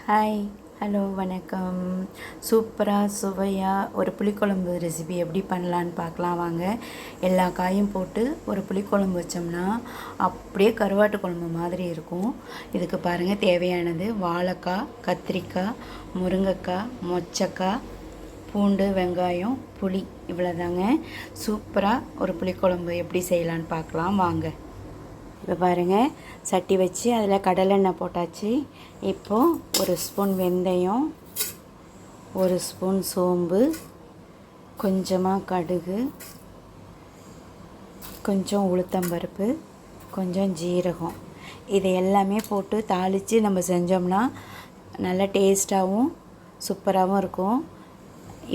Hi, hello, வணக்கம். சூப்பராக சுவையாக ஒரு புளிக்குழம்பு ரெசிபி எப்படி பண்ணலான்னு பார்க்கலாம் வாங்க. எல்லா காயும் போட்டு ஒரு புளிக்குழம்பு வச்சோம்னா அப்படியே கருவாட்டு குழம்பு மாதிரி இருக்கும். இதுக்கு பாருங்கள், தேவையானது வாழைக்காய், கத்திரிக்காய், முருங்கைக்காய், மொச்சக்காய், பூண்டு, வெங்காயம், புளி, இவ்வளோதாங்க. சூப்பராக ஒரு புளிக்குழம்பு எப்படி செய்யலான்னு பார்க்கலாம் வாங்க. இப்போ பாருங்கள், சட்டி வச்சு அதில் கடலெண்ணெய் போட்டாச்சு. இப்போது ஒரு ஸ்பூன் வெந்தயம், ஒரு ஸ்பூன் சோம்பு, கொஞ்சமாக கடுகு, கொஞ்சம் உளுத்தம்பருப்பு, கொஞ்சம் ஜீரகம், இதை எல்லாமே போட்டு தாளித்து நம்ம செஞ்சோம்னா நல்லா டேஸ்ட்டாகவும் சூப்பராகவும் இருக்கும்.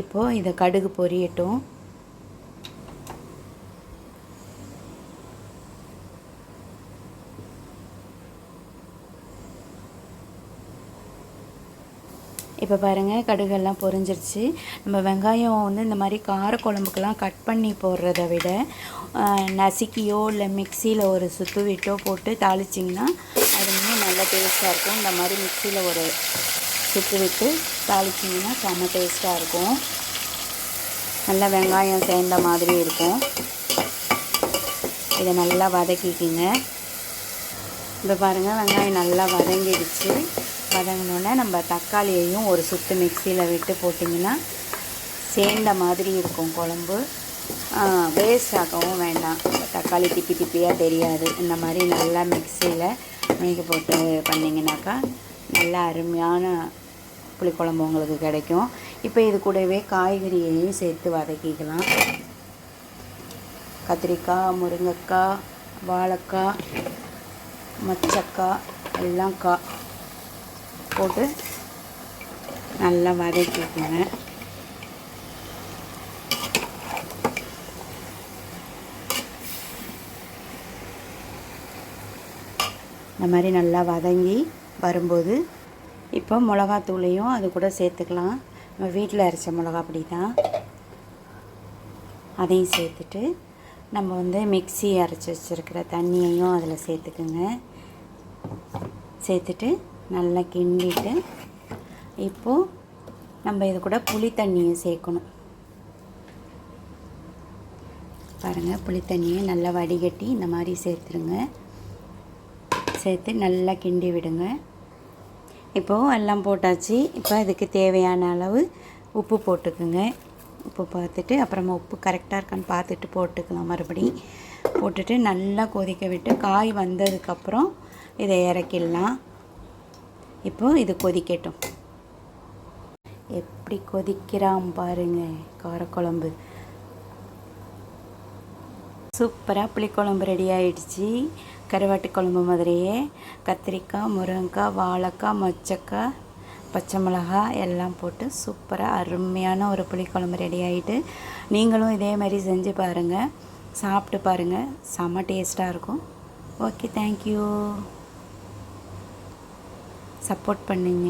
இப்போது இதை கடுகு பொரியட்டும். இப்போ பாருங்கள், கடுகெல்லாம் பொரிஞ்சிருச்சு. நம்ம வெங்காயம் இந்த மாதிரி காரக்குழம்புக்கெல்லாம் கட் பண்ணி போடுறத விட நசுக்கியோ இல்லை மிக்சியில் ஒரு சுற்று விட்டோ போட்டு தாளிச்சிங்கன்னா அது இன்னும் நல்ல டேஸ்ட்டாக இருக்கும். இந்த மாதிரி மிக்சியில் ஒரு சுற்று விட்டு தாளிச்சிங்கன்னா செம்ம டேஸ்ட்டாக இருக்கும். நல்லா வெங்காயம் சேர்ந்த மாதிரி இருக்கும். இதை நல்லா வதக்கிக்கிங்க. இப்போ பாருங்கள், வெங்காயம் நல்லா வதங்கிடுச்சு. வதங்கினோடனே நம்ம தக்காளியையும் ஒரு சுற்று மிக்சியில் விட்டு போட்டிங்கன்னா சேர்ந்த மாதிரி இருக்கும் குழம்பு. வேஸ்ட் ஆகவும் வேண்டாம், தக்காளி திப்பி திப்பியாக தெரியாது. இந்த மாதிரி நல்லா மிக்சியில் மிளகு போட்டு பண்ணிங்கனாக்கா நல்லா அருமையான புளிக்குழம்பு உங்களுக்கு கிடைக்கும். இப்போ இது கூடவே காய்கறியையும் சேர்த்து வதக்கிக்கலாம். கத்திரிக்காய், முருங்கைக்காய், வாழைக்காய், மொச்சக்காய் எல்லாம் போட்டு நல்லா வதக்கிக்கோங்க. இந்த மாதிரி நல்லா வதங்கி வரும்போது இப்போ மிளகாத்தூளையும் அது கூட சேர்த்துக்கலாம். நம்ம வீட்டில் அரைச்ச மிளகா அப்படி தான், அதையும் சேர்த்துட்டு நம்ம மிக்ஸி அரைச்சி வச்சுருக்கிற தண்ணியையும் அதில் சேர்த்துக்குங்க. சேர்த்துட்டு நல்லா கிண்டிட்டு இப்போது நம்ம இது கூட புளி தண்ணியும் சேர்க்கணும். பாருங்கள், புளி தண்ணியை நல்லா வடிகட்டி இந்த மாதிரி சேர்த்துருங்க. சேர்த்து நல்லா கிண்டி விடுங்க. இப்போது எல்லாம் போட்டாச்சு. இப்போ இதுக்கு தேவையான அளவு உப்பு போட்டுக்குங்க. உப்பு பார்த்துட்டு அப்புறமா உப்பு கரெக்டாக இருக்கான்னு பார்த்துட்டு போட்டுக்கலாம். மறுபடி போட்டுட்டு நல்லா கொதிக்க விட்டு காய் வந்ததுக்கப்புறம் இதை இறக்கிடலாம். இப்போது இது கொதிக்கட்டும். எப்படி கொதிக்கிறான் பாருங்கள் காரக்குழம்பு. சூப்பராக புளிக்குழம்பு ரெடி ஆகிடுச்சு. கருவாட்டு குழம்பு மாதிரியே கத்திரிக்காய், முருங்கைக்காய், வாழைக்காய், மொச்சக்காய், பச்சை மிளகாய் எல்லாம் போட்டு சூப்பராக அருமையான ஒரு புளிக்குழம்பு ரெடி ஆகிட்டு, நீங்களும் இதே மாதிரி செஞ்சு பாருங்கள், சாப்பிட்டு பாருங்கள், செம்ம டேஸ்ட்டாக இருக்கும். Okay, thank you. சப்போர்ட் பண்ணுங்க.